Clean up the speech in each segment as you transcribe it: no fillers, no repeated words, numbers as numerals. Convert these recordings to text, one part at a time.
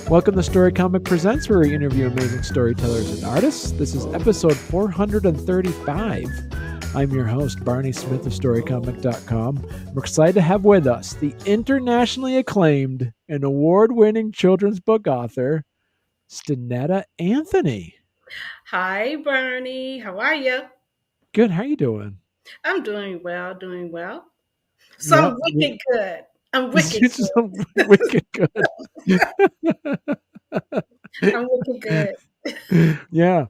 Welcome to Storycomic Presents, where we interview amazing storytellers and artists. This is episode 435. I'm your host, Barney Smith of Storycomic.com. We're excited to have with us the internationally acclaimed and award-winning children's book author, Stenetta Anthony. Hi, Bernie. How are you? Good, how you doing? I'm doing well, doing well. So I'm Yep. wicked good. I'm wicked This is good. wicked good. I'm wicked good. Yeah.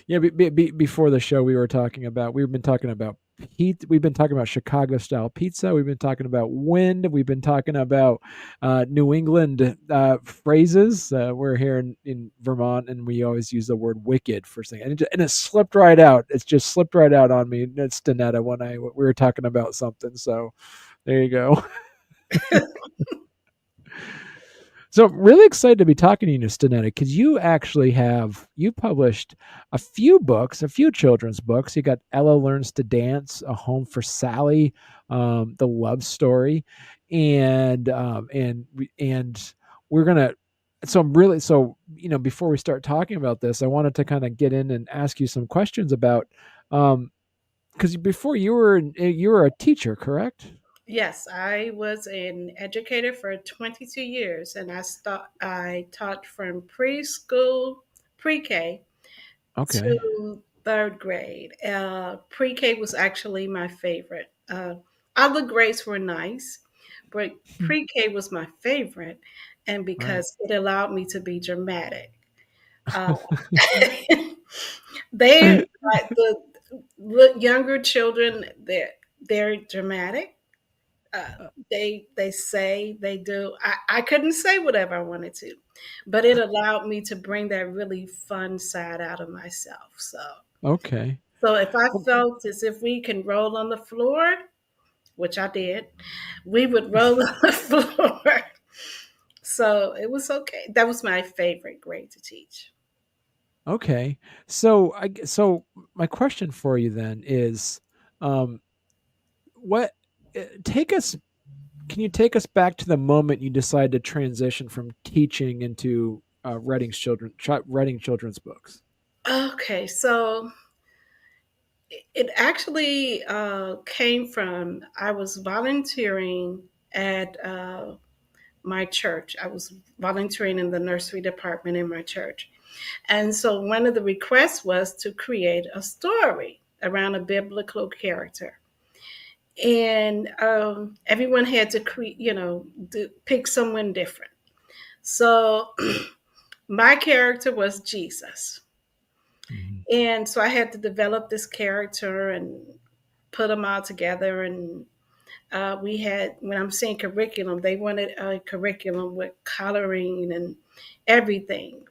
Yeah, before the show, we've been talking about heat. We've been talking about Chicago style pizza. We've been talking about wind. We've been talking about New England phrases. We're here in Vermont, and we always use the word "wicked" for things, and it slipped right out. It's just slipped right out on me. It's Stenetta when we were talking about something. So there you go. So I'm really excited to be talking to you, Stenetta, because you published a few children's books. You got Ella Learns to Dance, A Home for Sally, The Love Story, and we're gonna. So I'm really before we start talking about this, I wanted to kind of get in and ask you some questions about because before you were a teacher, correct? Yes, I was an educator for 22 years, and I taught from preschool, pre-K Okay. to third grade. Pre-K was actually my favorite. Other grades were nice, but pre-K was my favorite, and Right. because it allowed me to be dramatic. Uh, they like the younger children. They're dramatic. Uh, they say they do. I couldn't say whatever I wanted to, but it allowed me to bring that really fun side out of myself. Okay. So if I felt as if we can roll on the floor, which I did, we would roll on the floor. So it was okay. That was my favorite grade to teach. Okay. So my question for you then is, um, what take us? Can you take us back to the moment you decided to transition from teaching into writing children's books? Okay, so it actually came from I was volunteering at my church. I was volunteering in the nursery department in my church. And so one of the requests was to create a story around a biblical character. And everyone had to pick someone different. So my character was Jesus. Mhm. And so I had to develop this character and put them all together. And we had, when I'm saying curriculum, they wanted a curriculum with coloring and everything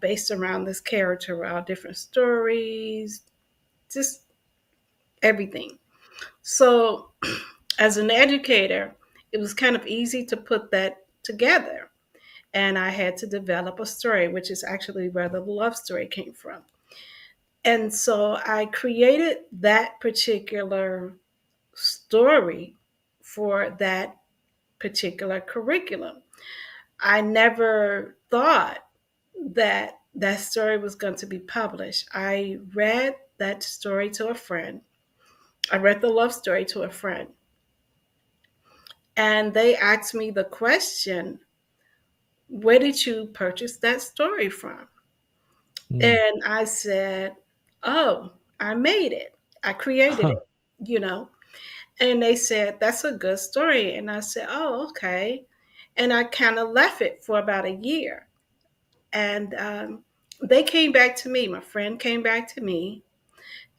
based around this character, all different stories, just everything. So, as an educator, it was kind of easy to put that together. And I had to develop a story, which is actually where the love story came from. And so I created that particular story for that particular curriculum. I never thought that that story was going to be published. I read that story to a friend. I read the love story to a friend. And they asked me the question, where did you purchase that story from? Mm. And I said, oh, I made it. I created Huh. it, you know. And they said, that's a good story. And I said, oh, okay. And I kind of left it for about a year. And they came back to me. My friend came back to me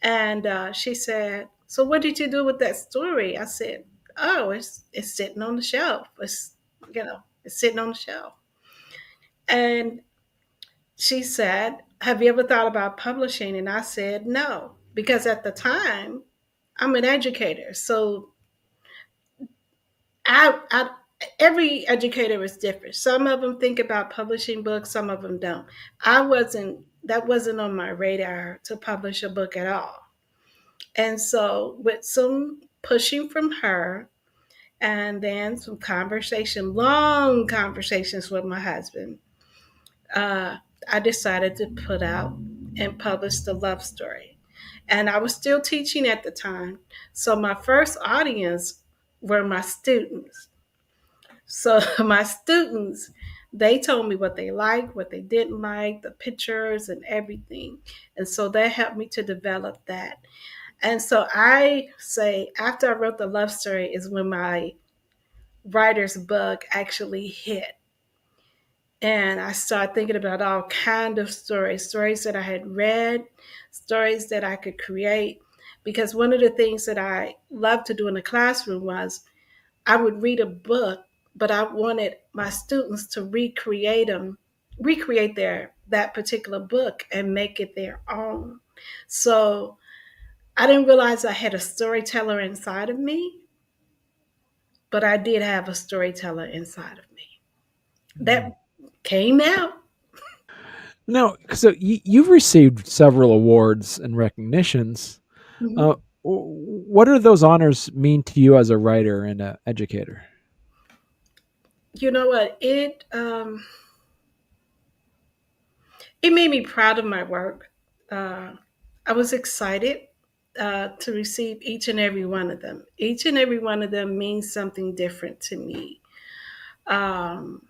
and she said, so what did you do with that story? I said, oh, it's sitting on the shelf. It's sitting on the shelf. And she said, have you ever thought about publishing? And I said, no, because at the time, I'm an educator. So I every educator is different. Some of them think about publishing books, some of them don't. That wasn't on my radar to publish a book at all. And so with some pushing from her and then some long conversations with my husband, uh, I decided to put out and publish the love story. And I was still teaching at the time. So my first audience were my students. So my students, they told me what they liked, what they didn't like, the pictures and everything. And so that helped me to develop that. And so I say after I wrote the love story is when my writer's bug actually hit. And I started thinking about all kind of stories, stories that I had read, stories that I could create. Because one of the things that I loved to do in the classroom was I would read a book, but I wanted my students to recreate their that particular book and make it their own. So I didn't realize I had a storyteller inside of me, but I did have a storyteller inside of me. Mm. That came out. Now, so you've received several awards and recognitions. Mhm. What do those honors mean to you as a writer and an educator? You know what? It made me proud of my work. Uh, I was excited to receive each and every one of them. Each and every one of them means something different to me. Um,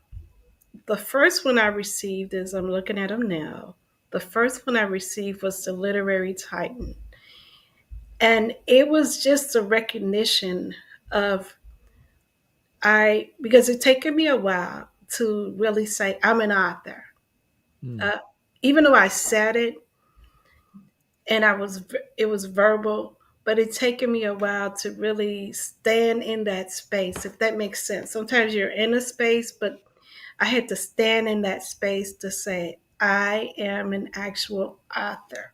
the first one I received is I'm looking at them now. The first one I received was the Literary Titan. And it was just a recognition of because it taken me a while to really say I'm an author. Mm. Uh, Even though I said it, and it was verbal, but it taken me a while to really stand in that space, if that makes sense. Sometimes you're in a space, but I had to stand in that space to say I am an actual author.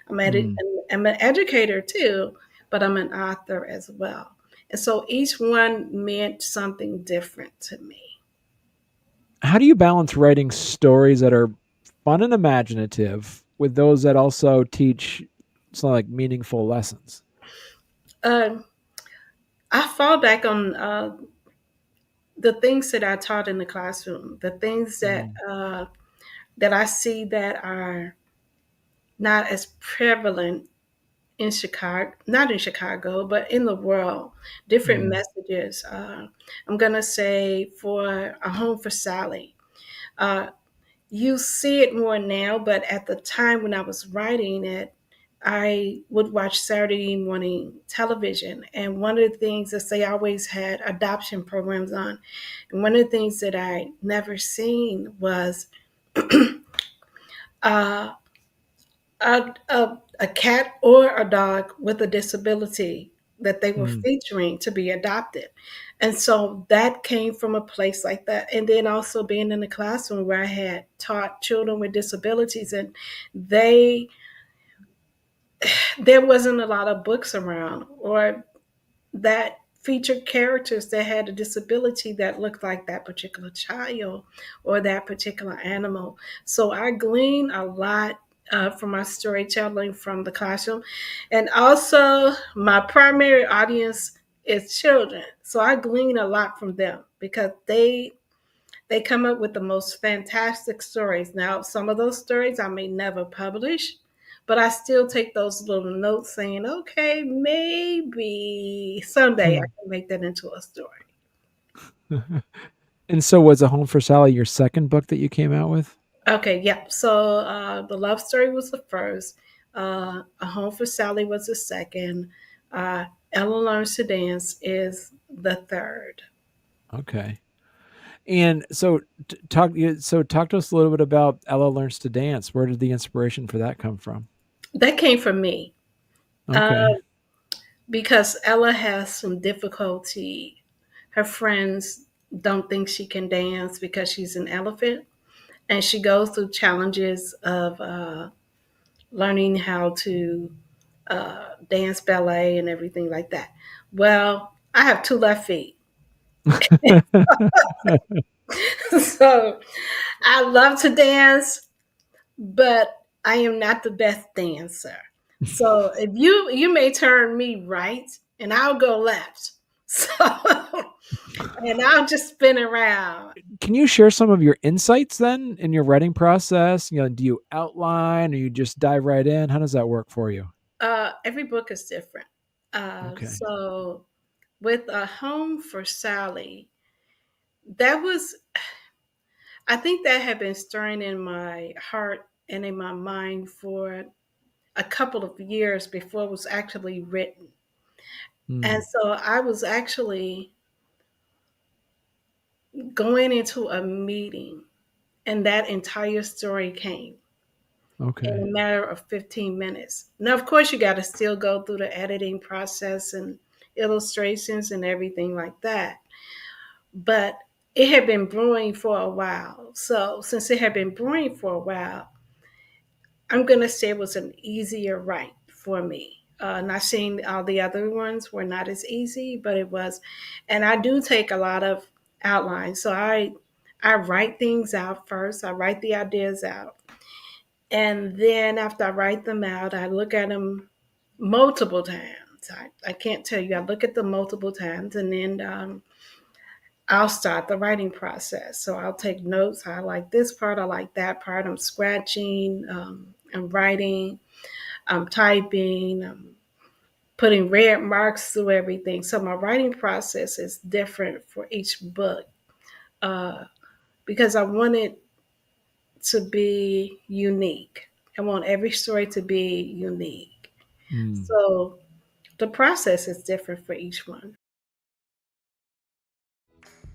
Mm. I'm an educator too, but I'm an author as well. And so each one meant something different to me. How do you balance writing stories that are fun and imaginative with those that also teach some like meaningful lessons? um, I fall back on the things that I taught in the classroom, the things Mm. that I see that are not as prevalent in Chicago, not in Chicago, but in the world, different Mm. messages. I'm going to say for A Home for Sally. Uh, you see it more now, but at the time when I was writing it, I would watch Saturday morning television. And one of the things that they always had adoption programs on. And one of the things that I never seen was uh, a cat or a dog with a disability that they were Mm. featuring to be adopted. And so that came from a place like that. And then also being in the classroom where I had taught children with disabilities, and they there wasn't a lot of books around or that featured characters that had a disability that looked like that particular child or that particular animal. So I glean a lot from my storytelling from the classroom. And also, my primary audience is children. So I glean a lot from them because they come up with the most fantastic stories. Now, some of those stories I may never publish, but I still take those little notes saying, okay, maybe someday I Mm. can make that into a story. And so, was A Home for Sally your second book that you came out with? Okay, yeah. So the love story was the first. A Home for Sally was the second. Ella Learns to Dance is the third. Okay. And so, talk to us a little bit about Ella Learns to Dance. Where did the inspiration for that come from? That came from me uh, Okay. because Ella has some difficulty. Her friends don't think she can dance because she's an elephant, and she goes through challenges of learning how to dance ballet and everything like that. Well, I have two left feet. So I love to dance, but I am not the best dancer. So if you may turn me right and I'll go left. So and I'll just spin around. Can you share some of your insights then in your writing process? Do you outline or you just dive right in? How does that work for you? Every book is different. Okay. So with A Home for Sally, that was, I think that had been stirring in my heart and in my mind for a couple of years before it was actually written. And Mm, so I was actually going into a meeting, and that entire story came in okay. a matter of 15 minutes. Now, of course, you got to still go through the editing process and illustrations and everything like that. But it had been brewing for a while. So, since it had been brewing for a while, I'm going to say it was an easier write for me. Not saying all the other ones were not as easy, but it was. And I do take a lot of outlines. So I write things out first. I write the ideas out. And then after I write them out, I look at them multiple times. I can't tell you. I look at them multiple times, and then I'll start the writing process. So I'll take notes. I like this part. I like that part. I'm scratching. I'm writing. I'm typing. I'm putting red marks through everything. So my writing process is different for each book uh, because I want it to be unique. I want every story to be unique. Mm. So the process is different for each one.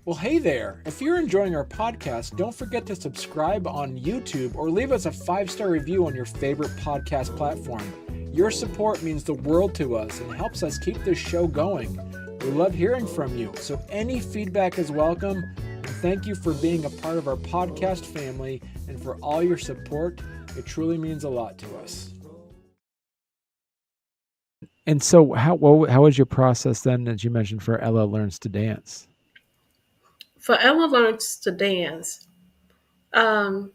Well, hey there. If you're enjoying our podcast, don't forget to subscribe on YouTube or leave us a 5-star review on your favorite podcast platform. Your support means the world to us and helps us keep this show going. We love hearing from you, so any feedback is welcome. And thank you for being a part of our podcast family and for all your support. It truly means a lot to us. And so, how was your process then, as you mentioned, for Ella Learns to Dance? For Ella Learns to Dance, um,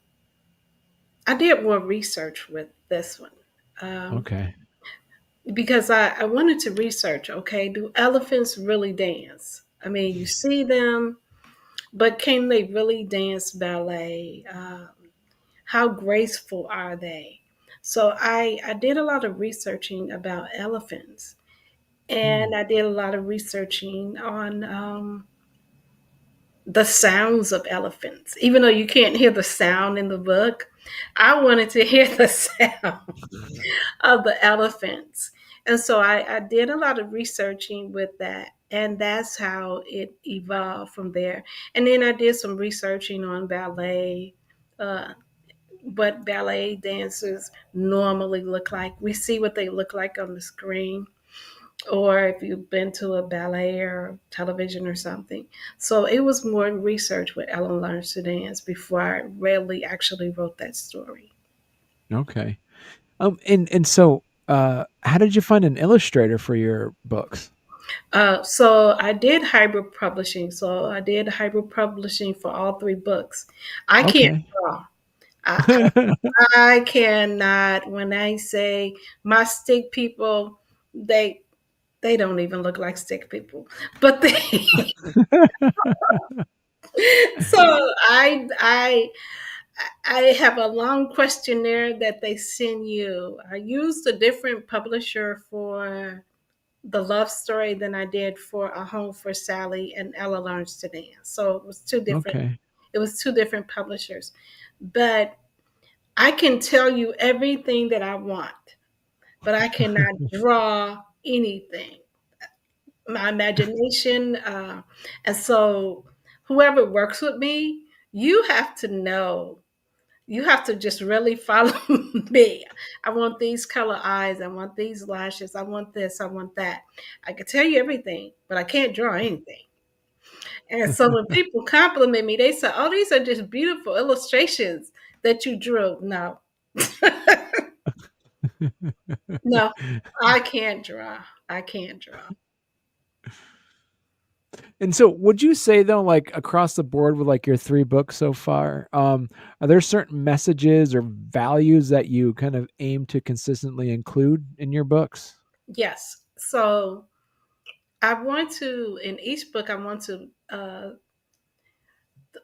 I did more research with this one Okay. because I wanted to research, okay, do elephants really dance? I mean, you see them, but can they really dance ballet? How graceful are they? So I did a lot of researching about elephants, Hmm. and I did a lot of researching on the sounds of elephants. Even though you can't hear the sound in the book, I wanted to hear the sound of the elephants. And so I did a lot of researching with that. And that's how it evolved from there. And then I did some researching on ballet, uh, what ballet dancers normally look like. We see what they look like on the screen, or if you've been to a ballet or television or something. So it was more research with Ellen Learns to Dance before I really actually wrote that story. Okay. And so, how did you find an illustrator for your books? So I did hybrid publishing. So I did hybrid publishing for all three books. I can't Okay. draw. I cannot. When I say my stick people, they they don't even look like stick people, but they. So I have a long questionnaire that they send you. I used a different publisher for the love story than I did for A Home for Sally and Ella Learns to Dance. So it was two different. Okay. It was two different publishers, but I can tell you everything that I want, but I cannot draw anything. My imagination, and so whoever works with me, you have to know. You have to just really follow me. I want these color eyes. I want these lashes. I want this. I want that. I can tell you everything, but I can't draw anything. And so when people compliment me, they say, "Oh, these are just beautiful illustrations that you drew." No, no, I can't draw. I can't draw. And so, would you say though, like across the board with like your 3 books so far, are there certain messages or values that you kind of aim to consistently include in your books? Yes. So I want to, in each book, I want to,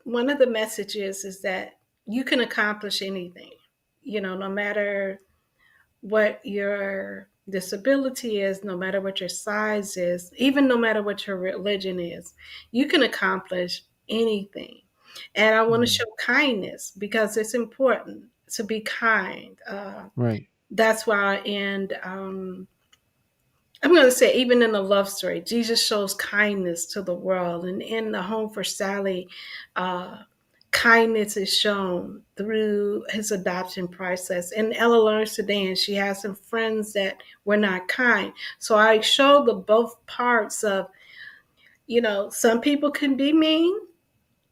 one of the messages is that you can accomplish anything, no matter what your disability is, no matter what your size is, even no matter what your religion is, you can accomplish anything. And I want to Mm. show kindness because it's important to be kind. Right. That's why, and I'm going to say, even in the love story, Jesus shows kindness to the world. And in the Home for Sally, uh, kindness is shown through his adoption process. And Ella learns to dance. She has some friends that were not kind. So I show the both parts of, some people can be mean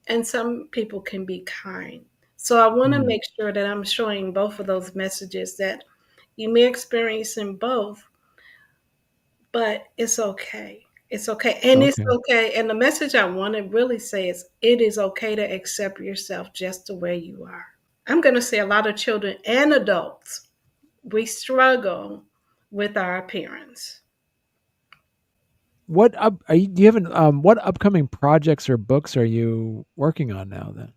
and some people can be kind. So I want to Mm. make sure that I'm showing both of those messages that you may experience in both, but it's okay. It's okay. And it's Okay. okay. And the message I want to really say is it is okay to accept yourself just the way you are. I'm going to say a lot of children and adults, we struggle with our appearance. What up are you do you have an what upcoming projects or books are you working on now then?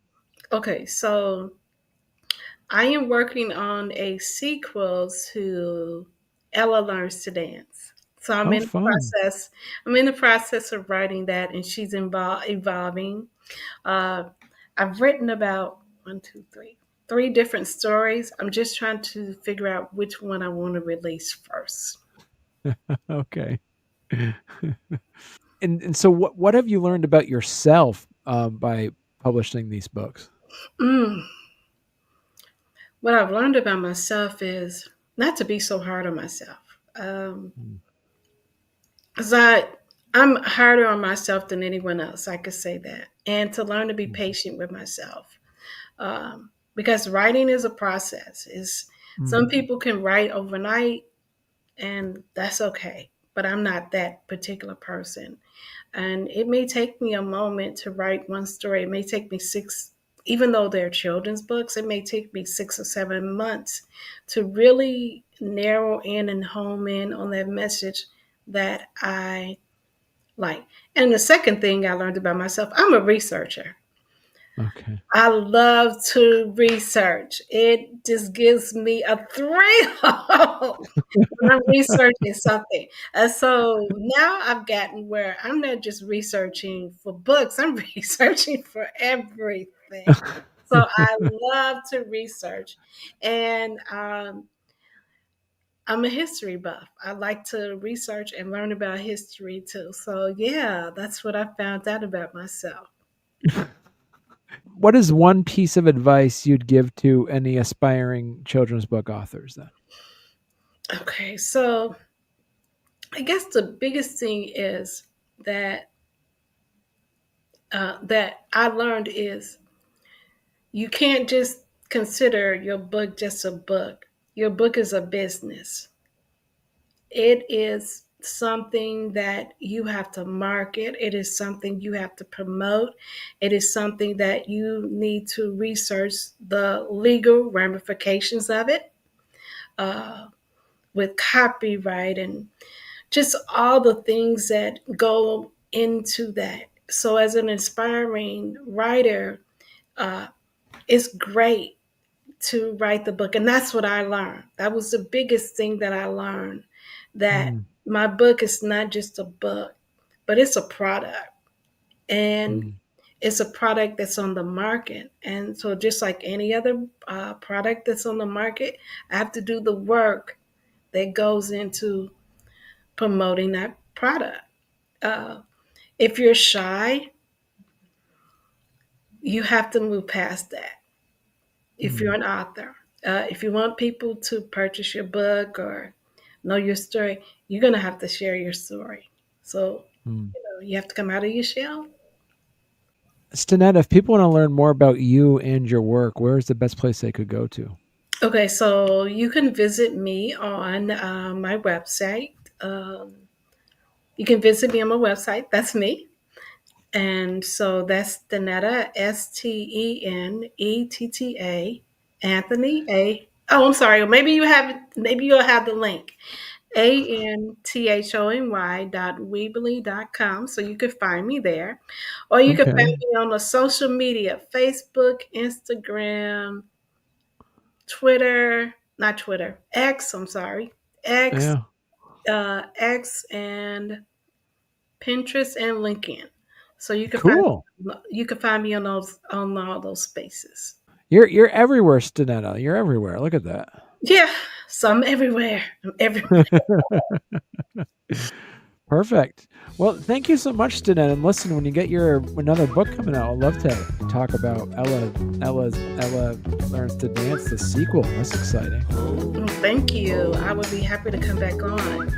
Okay, so I am working on a sequel to Ella Learns to Dance. So Oh, fun. I'm in the process of writing that, and she's evolving. Uh, I've written about one, two, three different stories. I'm just trying to figure out which one I want to release first. Okay. And so what have you learned about yourself by publishing these books? Mm. What I've learned about myself is not to be so hard on myself. Um, Mm. 'Cause I'm harder on myself than anyone else. I could say that, and to learn to be Mm. patient with myself. Because writing is a process. Is Mm. some people can write overnight, and that's okay. But I'm not that particular person. And it may take me a moment to write one story. It may take me six, even though they're children's books, it may take me 6 or 7 months to really narrow in and home in on that message that I like. And the second thing I learned about myself, I'm a researcher. Okay. I love to research. It just gives me a thrill when I'm researching something. And so now I've gotten where I'm not just researching for books, I'm researching for everything. So I love to research. And I'm a history buff. I like to research and learn about history too. So, yeah, that's what I found out about myself. What is one piece of advice you'd give to any aspiring children's book authors then? Okay, so I guess the biggest thing is that that I learned is you can't just consider your book just a book. Your book is a business. It is something that you have to market. It is something you have to promote. It is something that you need to research the legal ramifications of it, uh, with copyright and just all the things that go into that. So, as an inspiring writer, uh, it's great to write the book. And that's what I learned. That was the biggest thing that I learned, that Mm. my book is not just a book, but it's a product. And Mm. it's a product that's on the market. And so, just like any other product that's on the market, I have to do the work that goes into promoting that product. Uh, if you're shy, you have to move past that. If you're Mm. an author, if you want people to purchase your book or know your story, you're going to have to share your story. So, Mm. you have to come out of your shell. Stenetta, if people want to learn more about you and your work, where is the best place they could go to? Okay, so you can visit me on my website. You can visit me on my website. That's me. And so that's Stenetta, Stenetta, Anthony A. Oh, I'm sorry. Maybe you'll have the link. anthony.weebly.com. So you can find me there. Or you can find Okay. me on the social media, Facebook, Instagram, Twitter, not Twitter, X, I'm sorry. X, Yeah. X and Pinterest and LinkedIn. So Cool. you can find me on all those spaces. You're everywhere, Stenetta. You're everywhere. Look at that. Yeah, so I'm everywhere. I'm everywhere. Perfect. Well, thank you so much, Stenetta. And listen, when you get your another book coming out, I'd love to talk about Ella learns to dance, the sequel. That's exciting. Well, thank you. I would be happy to come back on.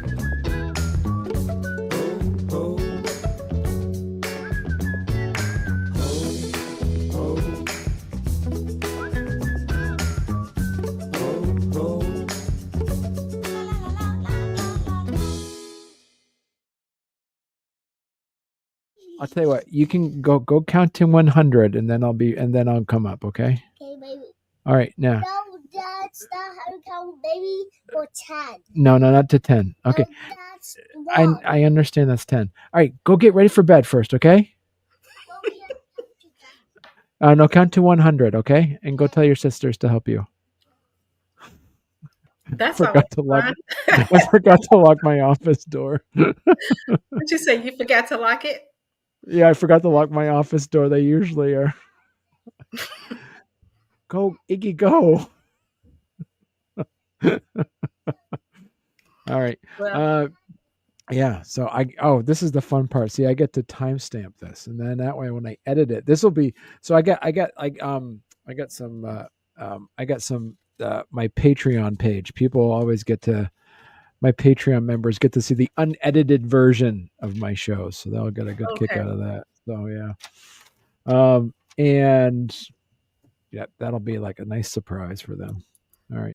I'll tell you what. You can go count to 100, and then I'll come up. Okay. Okay, baby. All right. Now. No, that's not how to count, baby. For 10. No, not to 10. Okay. No, that's wrong. I understand that's 10. All right. Go get ready for bed first. Okay. Well, we have to count. No, count to 100. Okay, and go tell your sisters to help you. That's all Forgot to lock. fun. I forgot to lock my office door. What you say? You forgot to lock it? Yeah, I forgot to lock my office door. They usually are. Go, Iggy, go. All right. Well, Yeah. So this is the fun part. See, I get to timestamp this, and then that way when I edit it, this will be. So I got some my Patreon page. People always my Patreon members get to see the unedited version of my shows, so they'll get a good kick okay. out of that. So yeah. And yeah, that'll be like a nice surprise for them. All right.